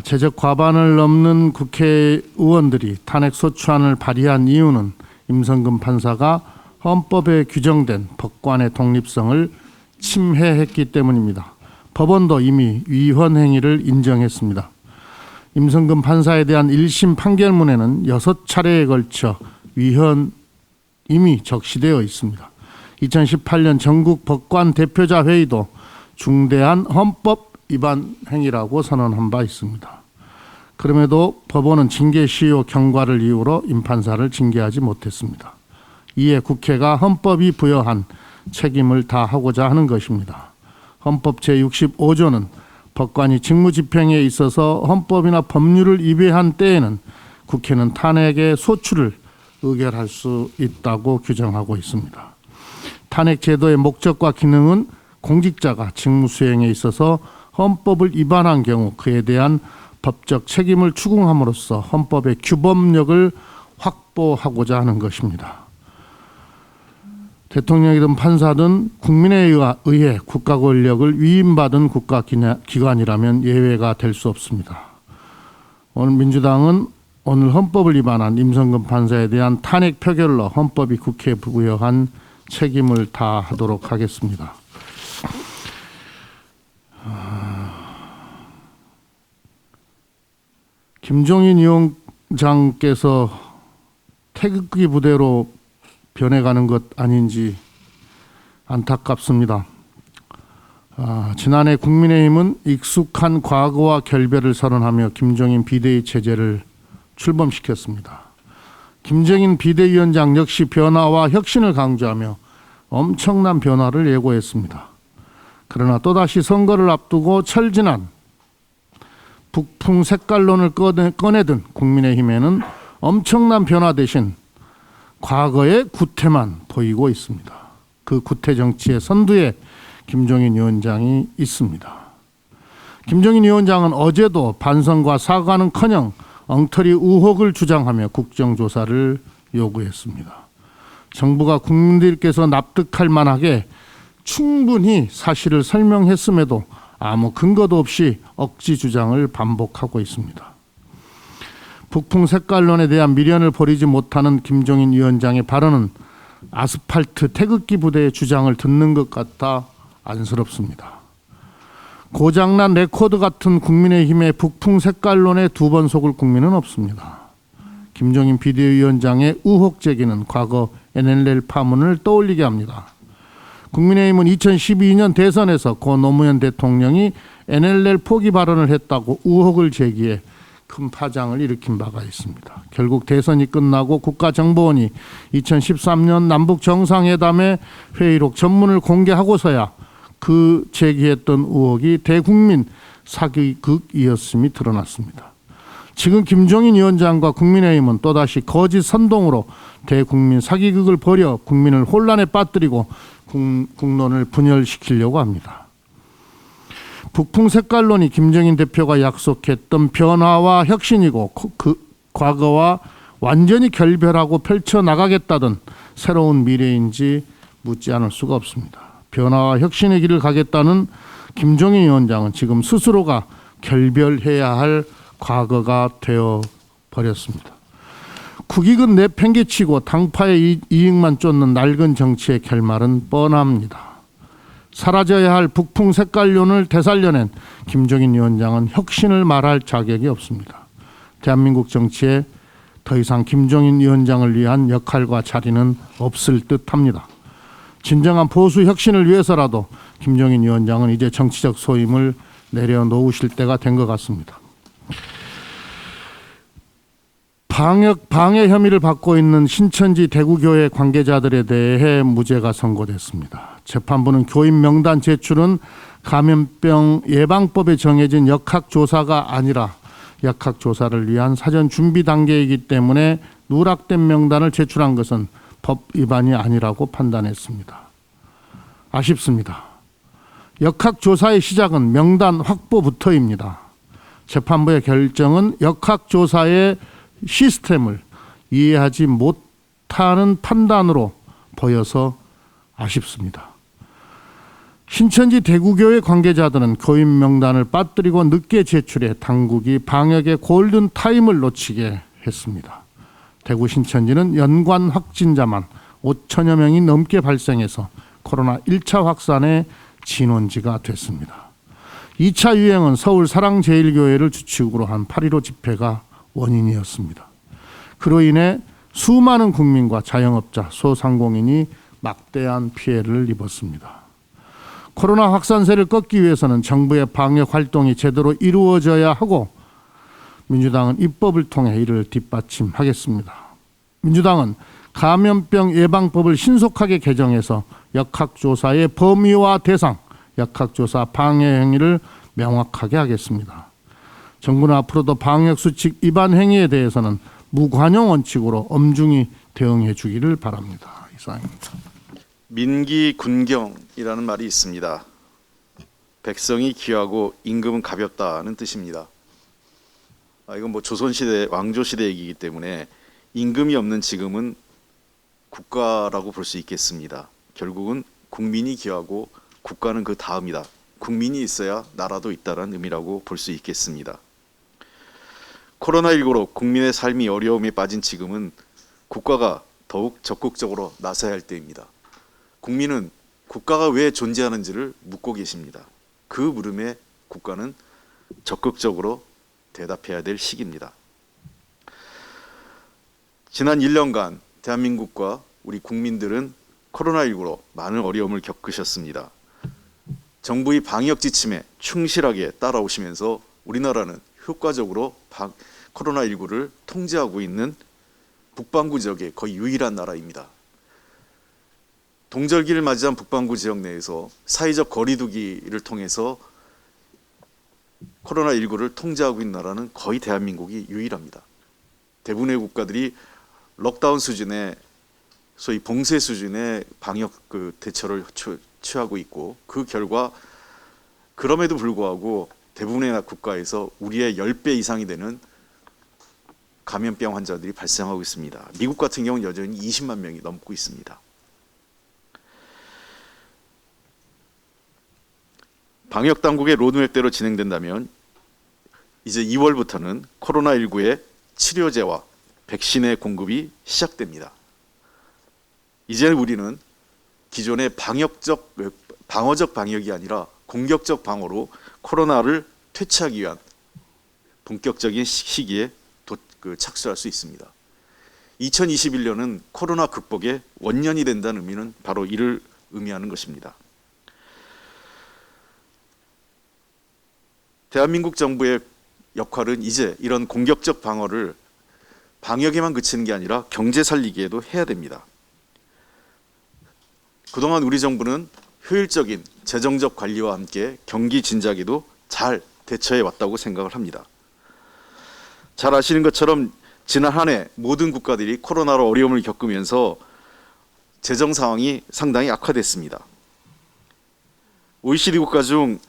제적 과반을 넘는 국회의원들이 탄핵소추안을 발의한 이유는 임성근 판사가 헌법에 규정된 법관의 독립성을 침해했기 때문입니다. 법원도 이미 위헌 행위를 인정했습니다. 임성근 판사에 대한 1심 판결문에는 6차례에 걸쳐 위헌 이미 적시되어 있습니다. 2018년 전국 법관 대표자 회의도 중대한 헌법 위반 행위라고 선언한 바 있습니다. 그럼에도 법원은 징계 시효 경과를 이유로 임 판사를 징계하지 못했습니다. 이에 국회가 헌법이 부여한 책임을 다하고자 하는 것입니다. 헌법 제65조는 법관이 직무집행에 있어서 헌법이나 법률을 위배한 때에는 국회는 탄핵의 소추를 의결할 수 있다고 규정하고 있습니다. 탄핵 제도의 목적과 기능은 공직자가 직무 수행에 있어서 헌법을 위반한 경우 그에 대한 법적 책임을 추궁함으로써 헌법의 규범력을 확보하고자 하는 것입니다. 대통령이든 판사든 국민에 의해 국가 권력을 위임받은 국가기관이라면 예외가 될 수 없습니다. 오늘 민주당은 오늘 헌법을 위반한 임성근 판사에 대한 탄핵 표결로 헌법이 국회에 부여한 책임을 다하도록 하겠습니다. 김종인 위원장께서 태극기 부대로 변해가는 것 아닌지 안타깝습니다. 지난해 국민의힘은 익숙한 과거와 결별을 선언하며 김종인 비대위 체제를 출범시켰습니다. 김종인 비대위원장 역시 변화와 혁신을 강조하며 엄청난 변화를 예고했습니다. 그러나 또다시 선거를 앞두고 철진한 북풍 색깔론을 꺼내든 국민의힘에는 엄청난 변화 대신 과거의 구태만 보이고 있습니다. 그 구태 정치의 선두에 김종인 위원장이 있습니다. 김종인 위원장은 어제도 반성과 사과는커녕 엉터리 의혹을 주장하며 국정조사를 요구했습니다. 정부가 국민들께서 납득할 만하게 충분히 사실을 설명했음에도 아무 근거도 없이 억지 주장을 반복하고 있습니다. 북풍 색깔론에 대한 미련을 버리지 못하는 김종인 위원장의 발언은 아스팔트 태극기 부대의 주장을 듣는 것 같아 안쓰럽습니다. 고장난 레코드 같은 국민의힘의 북풍 색깔론에 두 번 속을 국민은 없습니다. 김종인 비대위원장의 의혹 제기는 과거 NLL 파문을 떠올리게 합니다. 국민의힘은 2012년 대선에서 고 노무현 대통령이 NLL 포기 발언을 했다고 의혹을 제기해 큰 파장을 일으킨 바가 있습니다. 결국 대선이 끝나고 국가정보원이 2013년 남북 정상회담의 회의록 전문을 공개하고서야 그 제기했던 의혹이 대국민 사기극이었음이 드러났습니다. 지금 김종인 위원장과 국민의힘은 또다시 거짓 선동으로 대국민 사기극을 벌여 국민을 혼란에 빠뜨리고 국론을 분열시키려고 합니다. 북풍 색깔론이 김종인 대표가 약속했던 변화와 혁신이고 그 과거와 완전히 결별하고 펼쳐나가겠다던 새로운 미래인지 묻지 않을 수가 없습니다. 변화와 혁신의 길을 가겠다는 김종인 위원장은 지금 스스로가 결별해야 할 과거가 되어버렸습니다. 국익은 내팽개치고 당파의 이익만 쫓는 낡은 정치의 결말은 뻔합니다. 사라져야 할 북풍 색깔론을 되살려낸 김종인 위원장은 혁신을 말할 자격이 없습니다. 대한민국 정치에 더 이상 김종인 위원장을 위한 역할과 자리는 없을 듯합니다. 진정한 보수 혁신을 위해서라도 김종인 위원장은 이제 정치적 소임을 내려놓으실 때가 된 것 같습니다. 방해 혐의를 받고 있는 신천지 대구교회 관계자들에 대해 무죄가 선고됐습니다. 재판부는 교인 명단 제출은 감염병 예방법에 정해진 역학조사가 아니라 역학조사를 위한 사전 준비 단계이기 때문에 누락된 명단을 제출한 것은 법 위반이 아니라고 판단했습니다. 아쉽습니다. 역학조사의 시작은 명단 확보부터입니다. 재판부의 결정은 역학조사의 시스템을 이해하지 못하는 판단으로 보여서 아쉽습니다. 신천지 대구교회 관계자들은 교인 명단을 빠뜨리고 늦게 제출해 당국이 방역의 골든 타임을 놓치게 했습니다. 대구 신천지는 연관 확진자만 5천여 명이 넘게 발생해서 코로나 1차 확산의 진원지가 됐습니다. 2차 유행은 서울 사랑제일교회를 주축으로 한 8.15 집회가 원인이었습니다. 그로 인해 수많은 국민과 자영업자, 소상공인이 막대한 피해를 입었습니다. 코로나 확산세를 꺾기 위해서는 정부의 방역 활동이 제대로 이루어져야 하고 민주당은 입법을 통해 이를 뒷받침하겠습니다. 민주당은 감염병 예방법을 신속하게 개정해서 역학조사의 범위와 대상, 역학조사 방해 행위를 명확하게 하겠습니다. 정부는 앞으로도 방역수칙 위반 행위에 대해서는 무관용 원칙으로 엄중히 대응해 주기를 바랍니다. 이상입니다. 민기군경이라는 말이 있습니다. 백성이 귀하고 임금은 가볍다는 뜻입니다. 이건 뭐 조선시대 왕조시대 얘기이기 때문에 임금이 없는 지금은 국가라고 볼 수 있겠습니다. 결국은 국민이 귀하고 국가는 그 다음이다. 국민이 있어야 나라도 있다는 의미라고 볼 수 있겠습니다. 코로나19로 국민의 삶이 어려움에 빠진 지금은 국가가 더욱 적극적으로 나서야 할 때입니다. 국민은 국가가 왜 존재하는지를 묻고 계십니다. 그 물음에 국가는 적극적으로 대답해야 될 시기입니다. 지난 1년간 대한민국과 우리 국민들은 코로나19로 많은 어려움을 겪으셨습니다. 정부의 방역 지침에 충실하게 따라오시면서 우리나라는 효과적으로 코로나19를 통제하고 있는 북반구 지역의 거의 유일한 나라입니다. 동절기를 맞이한 북반구 지역 내에서 사회적 거리두기를 통해서 코로나19를 통제하고 있는 나라는 거의 대한민국이 유일합니다. 대부분의 국가들이 록다운 수준의 소위 봉쇄 수준의 방역 대처를 취하고 있고 그 결과 그럼에도 불구하고 대부분의 국가에서 우리의 10배 이상이 되는 감염병 환자들이 발생하고 있습니다. 미국 같은 경우는 여전히 20만 명이 넘고 있습니다. 방역 당국의 로드맵대로 진행된다면 이제 2월부터는 코로나19의 치료제와 백신의 공급이 시작됩니다. 이제 우리는 기존의 방어적 방역이 아니라 공격적 방어로 코로나를 퇴치하기 위한 본격적인 시기에 착수할 수 있습니다. 2021년은 코로나 극복의 원년이 된다는 의미는 바로 이를 의미하는 것입니다. 대한민국 정부의 역할은 이제 이런 공격적 방어를 방역에만 그치는 게 아니라 경제 살리기에도 해야 됩니다. 그동안 우리 정부는 효율적인 재정적 관리와 함께 경기 진작에도 잘 대처해 왔다고 생각을 합니다. 잘 아시는 것처럼 지난 한 해 모든 국가들이 코로나로 어려움을 겪으면서 재정 상황이 상당히 악화됐습니다. OECD 국가 중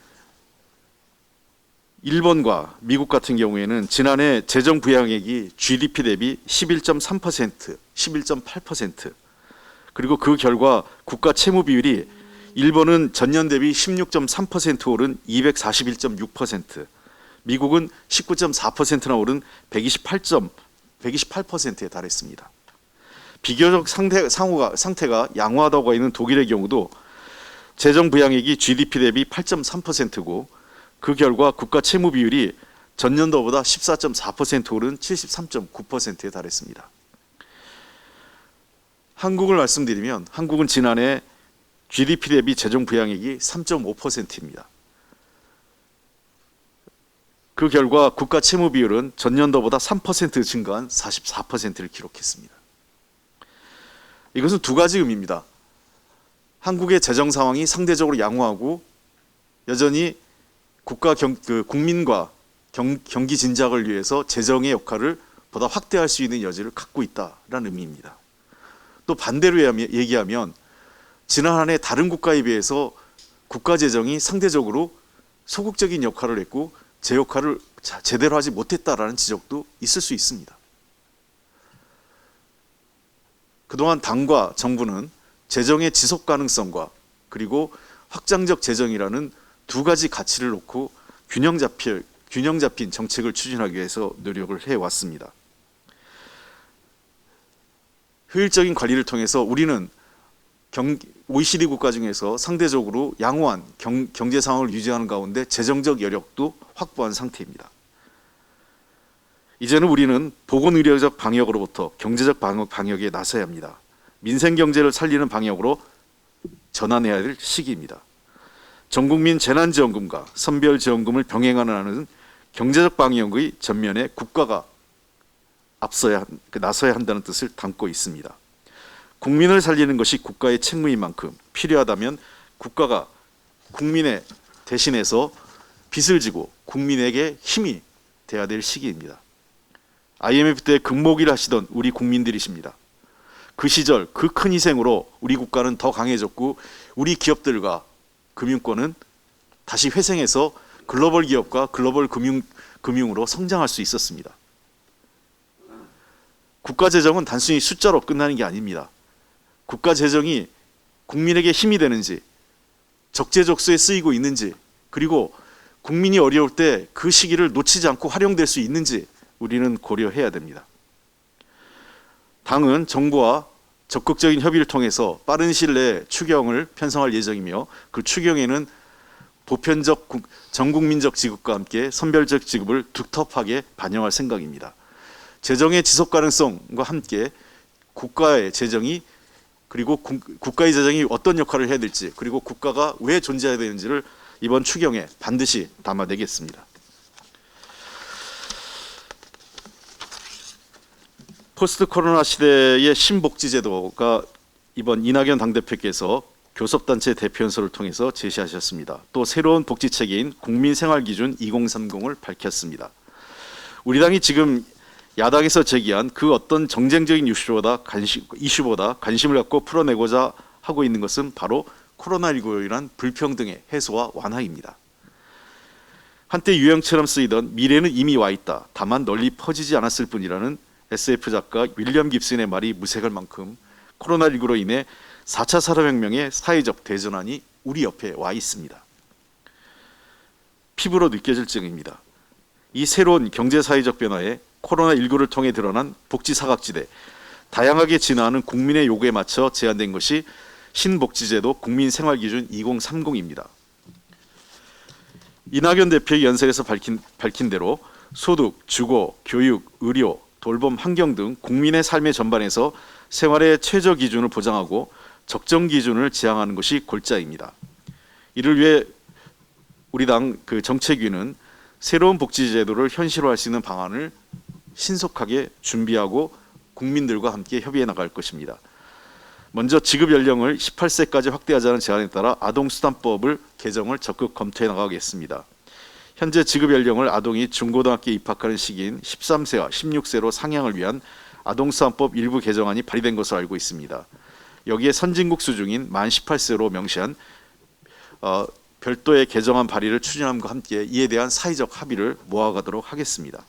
일본과 미국 같은 경우에는 지난해 재정 부양액이 GDP 대비 11.3%, 11.8%, 그리고 그 결과 국가 채무 비율이 일본은 전년 대비 16.3% 오른 241.6%, 미국은 19.4%나 오른 128%에 달했습니다. 비교적 상태가 양호하다고 있는 독일의 경우도 재정 부양액이 GDP 대비 8.3%고 그 결과 국가 채무 비율이 전년도보다 14.4% 오른 73.9%에 달했습니다. 한국을 말씀드리면 한국은 지난해 GDP 대비 재정 부양액이 3.5%입니다. 그 결과 국가 채무 비율은 전년도보다 3% 증가한 44%를 기록했습니다. 이것은 두 가지 의미입니다. 한국의 재정 상황이 상대적으로 양호하고 여전히 국민과 경기 진작을 위해서 재정의 역할을 보다 확대할 수 있는 여지를 갖고 있다는 의미입니다. 또 반대로 얘기하면 지난 한 해 다른 국가에 비해서 국가 재정이 상대적으로 소극적인 역할을 했고 제 역할을 제대로 하지 못했다라는 지적도 있을 수 있습니다. 그동안 당과 정부는 재정의 지속 가능성과 그리고 확장적 재정이라는 두 가지 가치를 놓고 균형 잡힌 정책을 추진하기 위해서 노력을 해왔습니다. 효율적인 관리를 통해서 우리는 OECD 국가 중에서 상대적으로 양호한 경제 상황을 유지하는 가운데 재정적 여력도 확보한 상태입니다. 이제는 우리는 보건의료적 방역으로부터 경제적 방역에 나서야 합니다. 민생경제를 살리는 방역으로 전환해야 될 시기입니다. 전국민 재난지원금과 선별지원금을 병행하는 경제적 방역의 전면에 국가가 나서야 한다는 뜻을 담고 있습니다. 국민을 살리는 것이 국가의 책무인 만큼 필요하다면 국가가 국민의 대신해서 빚을 지고 국민에게 힘이 돼야 될 시기입니다. IMF 때 금모기를 하시던 우리 국민들이십니다. 그 시절 그 큰 희생으로 우리 국가는 더 강해졌고 우리 기업들과 금융권은 다시 회생해서 글로벌 기업과 글로벌 금융으로 성장할 수 있었습니다. 국가 재정은 단순히 숫자로 끝나는 게 아닙니다. 국가 재정이 국민에게 힘이 되는지, 적재적소에 쓰이고 있는지, 그리고 국민이 어려울 때 그 시기를 놓치지 않고 활용될 수 있는지 우리는 고려해야 됩니다. 당은 정부와 적극적인 협의를 통해서 빠른 시일 내에 추경을 편성할 예정이며 그 추경에는 보편적 전국민적 지급과 함께 선별적 지급을 두텁하게 반영할 생각입니다. 재정의 지속 가능성과 함께 국가의 재정이 그리고 국가의 재정이 어떤 역할을 해야 될지 그리고 국가가 왜 존재해야 되는지를 이번 추경에 반드시 담아내겠습니다. 포스트 코로나 시대의 신복지제도가 이번 이낙연 당대표께서 교섭단체 대표연설을 통해서 제시하셨습니다. 또 새로운 복지체계인 국민생활기준 2030을 밝혔습니다. 우리 당이 지금 야당에서 제기한 그 어떤 정쟁적인 이슈보다 관심을 갖고 풀어내고자 하고 있는 것은 바로 코로나19로 인한 불평등의 해소와 완화입니다. 한때 유행처럼 쓰이던 미래는 이미 와 있다. 다만 널리 퍼지지 않았을 뿐이라는 SF 작가 윌리엄 깁슨의 말이 무색할 만큼 코로나19로 인해 4차 산업혁명의 사회적 대전환이 우리 옆에 와 있습니다. 피부로 느껴질 증입니다. 이 새로운 경제사회적 변화에 코로나19를 통해 드러난 복지사각지대, 다양하게 진화하는 국민의 요구에 맞춰 제안된 것이 신복지제도 국민생활기준 2030입니다. 이낙연 대표의 연설에서 밝힌 대로 소득, 주거, 교육, 의료, 돌봄, 환경 등 국민의 삶의 전반에서 생활의 최저 기준을 보장하고 적정 기준을 지향하는 것이 골자입니다. 이를 위해 우리 당 정책위는 새로운 복지제도를 현실화할 수 있는 방안을 신속하게 준비하고 국민들과 함께 협의해 나갈 것입니다. 먼저 지급 연령을 18세까지 확대하자는 제안에 따라 아동수당법을 개정을 적극 검토해 나가겠습니다. 현재 지급 연령을 아동이 중고등학교에 입학하는 시기인 13세와 16세로 상향을 위한 아동수당법 일부 개정안이 발의된 것으로 알고 있습니다. 여기에 선진국 수준인 만 18세로 명시한 별도의 개정안 발의를 추진함과 함께 이에 대한 사회적 합의를 모아가도록 하겠습니다.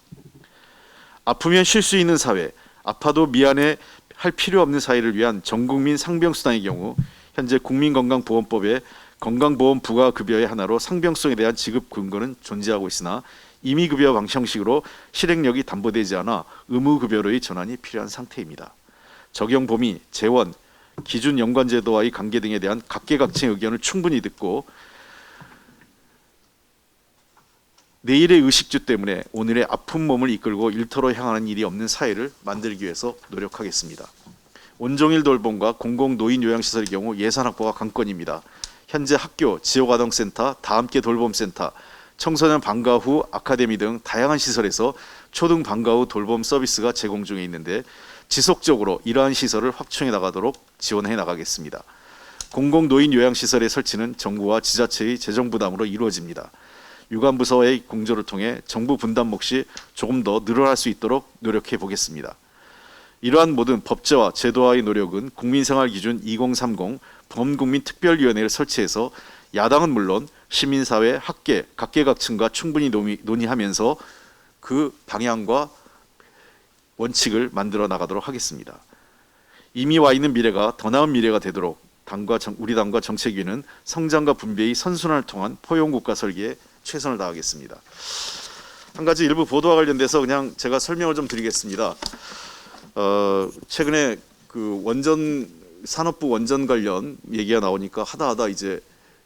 아프면 쉴 수 있는 사회, 아파도 미안해 할 필요 없는 사회를 위한 전국민 상병수당의 경우 현재 국민건강보험법에 건강보험 부가급여의 하나로 상병수당에 대한 지급 근거는 존재하고 있으나 임의급여 방식으로 실행력이 담보되지 않아 의무급여로의 전환이 필요한 상태입니다. 적용 범위, 재원, 기준 연관제도와의 관계 등에 대한 각계각층의 의견을 충분히 듣고 내일의 의식주 때문에 오늘의 아픈 몸을 이끌고 일터로 향하는 일이 없는 사회를 만들기 위해서 노력하겠습니다. 온종일 돌봄과 공공노인 요양시설의 경우 예산 확보가 관건입니다. 현재 학교, 지역아동센터, 다함께 돌봄센터, 청소년 방과 후 아카데미 등 다양한 시설에서 초등 방과 후 돌봄 서비스가 제공 중에 있는데 지속적으로 이러한 시설을 확충해 나가도록 지원해 나가겠습니다. 공공노인 요양시설의 설치는 정부와 지자체의 재정 부담으로 이루어집니다. 유관부서의 공조를 통해 정부 분담 몫이 조금 더 늘어날 수 있도록 노력해 보겠습니다. 이러한 모든 법제와 제도화의 노력은 국민생활기준 2030 범국민특별위원회를 설치해서 야당은 물론 시민사회, 학계, 각계각층과 충분히 논의하면서 그 방향과 원칙을 만들어 나가도록 하겠습니다. 이미 와 있는 미래가 더 나은 미래가 되도록 우리 당과 정책위는 성장과 분배의 선순환을 통한 포용국가 설계에 최선을 다하겠습니다. 한 가지 일부 보도와 관련돼서 그냥 제가 설명을 좀 드리겠습니다. 최근에 그 산업부 원전 관련 얘기가 나오니까 하다 이제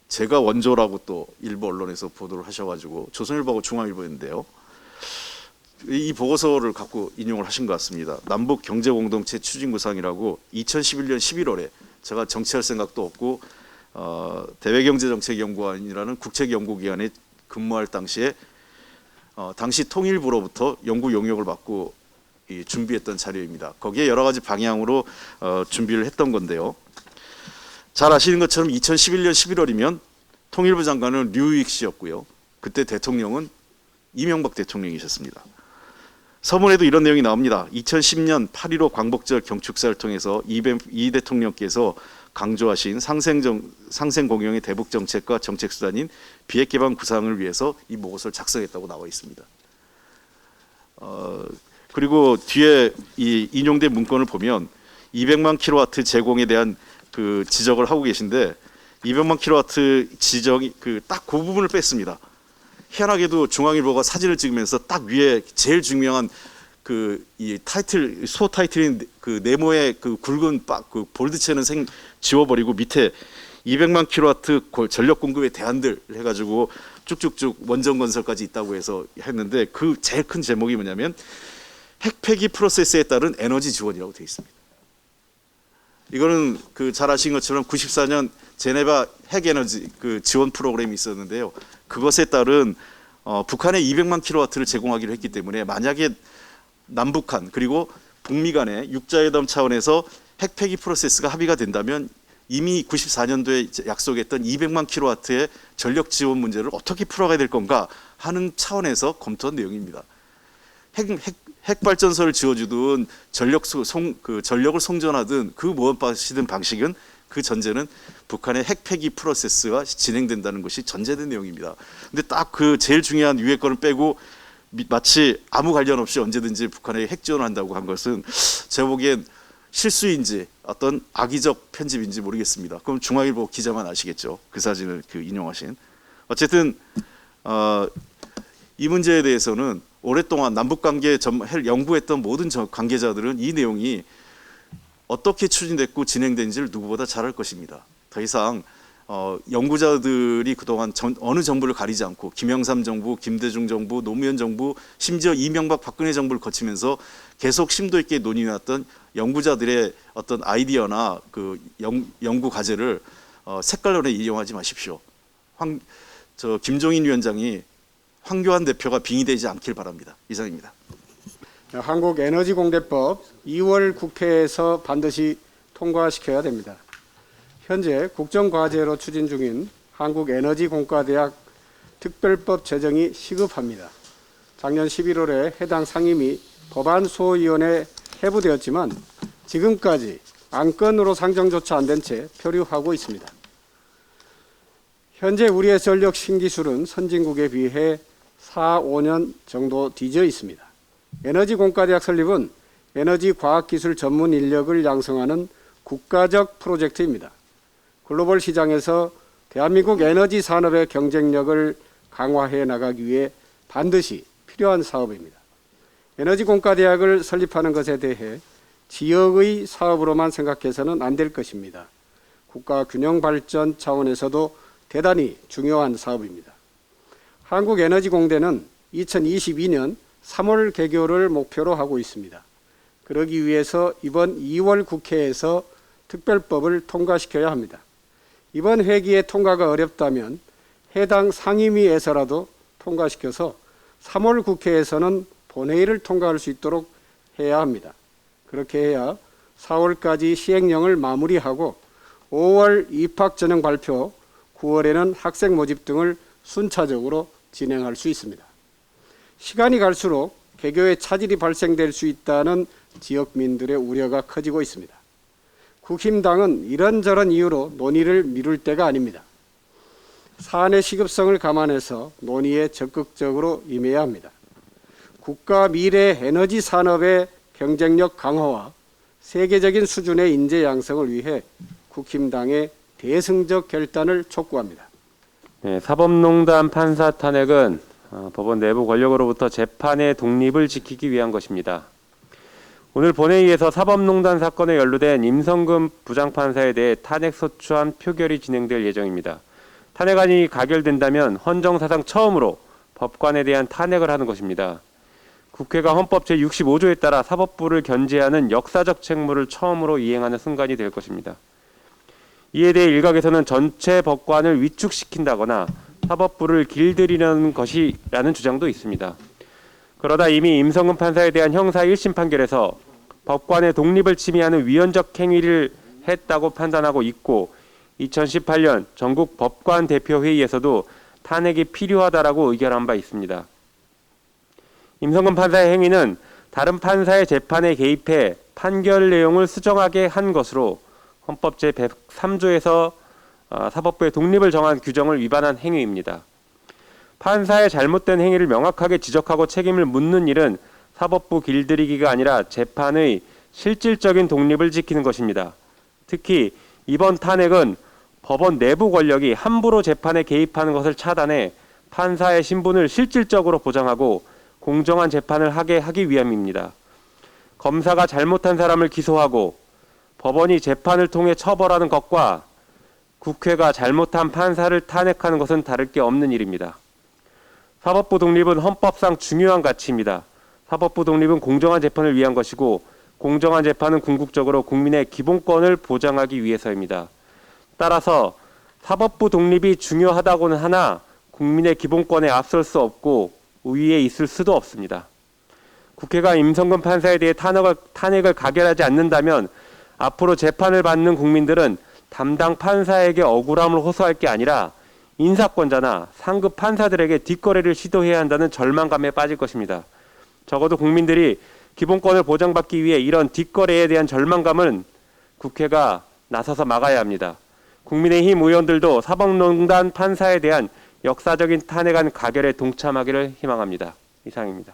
제가 원조라고 또 일부 언론에서 보도를 하셔가지고 조선일보하고 중앙일보인데요. 이 보고서를 갖고 인용을 하신 것 같습니다. 남북 경제공동체 추진구상이라고 2011년 11월에 제가 정치할 생각도 없고 대외경제정책연구원이라는 국책연구기관에 근무할 당시에 당시 통일부로부터 연구 용역을 받고 준비했던 자료입니다. 거기에 여러 가지 방향으로 준비를 했던 건데요. 잘 아시는 것처럼 2011년 11월이면 통일부 장관은 류익 씨였고요. 그때 대통령은 이명박 대통령이셨습니다. 서문에도 이런 내용이 나옵니다. 2010년 8.15 광복절 경축사를 통해서 이 대통령께서 강조하신 상생공영의 대북정책과 정책수단인 비핵개방 구상을 위해서 이 보고서를 작성했다고 나와 있습니다. 그리고 뒤에 이 인용된 문건을 보면 200만 킬로와트 제공에 대한 그 지적을 하고 계신데 200만 킬로와트 지적이 딱 그 부분을 뺐습니다. 희한하게도 중앙일보가 사진을 찍으면서 딱 위에 제일 중요한 이 타이틀 소 타이틀인 그 네모의 그 굵은 그 볼드체는 지워버리고 밑에 200만 킬로와트 전력 공급의 대안들 해가지고 쭉쭉쭉 원전 건설까지 있다고 해서 했는데 그 제일 큰 제목이 뭐냐면 핵폐기 프로세스에 따른 에너지 지원이라고 되어 있습니다. 이거는 잘 아시는 것처럼 94년 제네바 핵에너지 지원 프로그램이 있었는데요. 그것에 따른 북한에 200만 킬로와트를 제공하기로 했기 때문에 만약에 남북한 그리고 북미 간의 육자회담 차원에서 핵폐기 프로세스가 합의가 된다면 이미 94년도에 약속했던 200만 킬로와트의 전력 지원 문제를 어떻게 풀어가야 될 건가 하는 차원에서 검토한 내용입니다. 핵발전소를 지어주든 전력을 송전하든 그 무엇이든 방식은 그 전제는 북한의 핵폐기 프로세스가 진행된다는 것이 전제된 내용입니다. 근데 딱 그 제일 중요한 위에 거를 빼고 마치 아무 관련 없이 언제든지 북한에 핵 지원을 한다고 한 것은 제가 보기엔 실수인지 어떤 악의적 편집인지 모르겠습니다. 그럼 중앙일보 기자만 아시겠죠. 그 사진을 인용하신. 어쨌든 이 문제에 대해서는 오랫동안 남북관계 연구했던 모든 관계자들은 이 내용이 어떻게 추진됐고 진행된지를 누구보다 잘 알 것입니다. 더 이상 연구자들이 그동안 어느 정부를 가리지 않고 김영삼 정부, 김대중 정부, 노무현 정부, 심지어 이명박 박근혜 정부를 거치면서 계속 심도 있게 논의해왔던 연구자들의 어떤 아이디어나 연구 과제를 색깔론에 이용하지 마십시오. 김종인 위원장이 황교안 대표가 빙의되지 않길 바랍니다. 이상입니다. 한국에너지공대법 2월 국회에서 반드시 통과시켜야 됩니다. 현재 국정과제로 추진 중인 한국에너지공과대학 특별법 제정이 시급합니다. 작년 11월에 해당 상임위 법안소위원회에 회부되었지만 지금까지 안건으로 상정조차 안 된 채 표류하고 있습니다. 현재 우리의 전력 신기술은 선진국에 비해 4, 5년 정도 뒤져 있습니다. 에너지공과대학 설립은 에너지과학기술 전문 인력을 양성하는 국가적 프로젝트입니다. 글로벌 시장에서 대한민국 에너지 산업의 경쟁력을 강화해 나가기 위해 반드시 필요한 사업입니다. 에너지공과대학을 설립하는 것에 대해 지역의 사업으로만 생각해서는 안 될 것입니다. 국가 균형 발전 차원에서도 대단히 중요한 사업입니다. 한국에너지공대는 2022년 3월 개교를 목표로 하고 있습니다. 그러기 위해서 이번 2월 국회에서 특별법을 통과시켜야 합니다. 이번 회기에 통과가 어렵다면 해당 상임위에서라도 통과시켜서 3월 국회에서는 본회의를 통과할 수 있도록 해야 합니다. 그렇게 해야 4월까지 시행령을 마무리하고 5월 입학 전형 발표, 9월에는 학생 모집 등을 순차적으로 진행할 수 있습니다. 시간이 갈수록 개교에 차질이 발생될 수 있다는 지역민들의 우려가 커지고 있습니다. 국힘당은 이런저런 이유로 논의를 미룰 때가 아닙니다. 사안의 시급성을 감안해서 논의에 적극적으로 임해야 합니다. 국가 미래 에너지 산업의 경쟁력 강화와 세계적인 수준의 인재 양성을 위해 국힘당의 대승적 결단을 촉구합니다. 네, 사법농단 판사 탄핵은 법원 내부 권력으로부터 재판의 독립을 지키기 위한 것입니다. 오늘 본회의에서 사법농단 사건에 연루된 임성근 부장판사에 대해 탄핵소추안 표결이 진행될 예정입니다. 탄핵안이 가결된다면 헌정사상 처음으로 법관에 대한 탄핵을 하는 것입니다. 국회가 헌법 제65조에 따라 사법부를 견제하는 역사적 책무를 처음으로 이행하는 순간이 될 것입니다. 이에 대해 일각에서는 전체 법관을 위축시킨다거나 사법부를 길들이려는 것이라는 주장도 있습니다. 그러다 이미 임성근 판사에 대한 형사 1심 판결에서 법관의 독립을 침해하는 위헌적 행위를 했다고 판단하고 있고 2018년 전국 법관 대표회의에서도 탄핵이 필요하다라고 의결한 바 있습니다. 임성근 판사의 행위는 다른 판사의 재판에 개입해 판결 내용을 수정하게 한 것으로 헌법 제103조에서 사법부의 독립을 정한 규정을 위반한 행위입니다. 판사의 잘못된 행위를 명확하게 지적하고 책임을 묻는 일은 사법부 길들이기가 아니라 재판의 실질적인 독립을 지키는 것입니다. 특히 이번 탄핵은 법원 내부 권력이 함부로 재판에 개입하는 것을 차단해 판사의 신분을 실질적으로 보장하고 공정한 재판을 하게 하기 위함입니다. 검사가 잘못한 사람을 기소하고 법원이 재판을 통해 처벌하는 것과 국회가 잘못한 판사를 탄핵하는 것은 다를 게 없는 일입니다. 사법부 독립은 헌법상 중요한 가치입니다. 사법부 독립은 공정한 재판을 위한 것이고 공정한 재판은 궁극적으로 국민의 기본권을 보장하기 위해서입니다. 따라서 사법부 독립이 중요하다고는 하나 국민의 기본권에 앞설 수 없고 우위에 있을 수도 없습니다. 국회가 임성근 판사에 대해 탄핵을 가결하지 않는다면 앞으로 재판을 받는 국민들은 담당 판사에게 억울함을 호소할 게 아니라 인사권자나 상급 판사들에게 뒷거래를 시도해야 한다는 절망감에 빠질 것입니다. 적어도 국민들이 기본권을 보장받기 위해 이런 뒷거래에 대한 절망감은 국회가 나서서 막아야 합니다. 국민의힘 의원들도 사법농단 판사에 대한 역사적인 탄핵안 가결에 동참하기를 희망합니다. 이상입니다.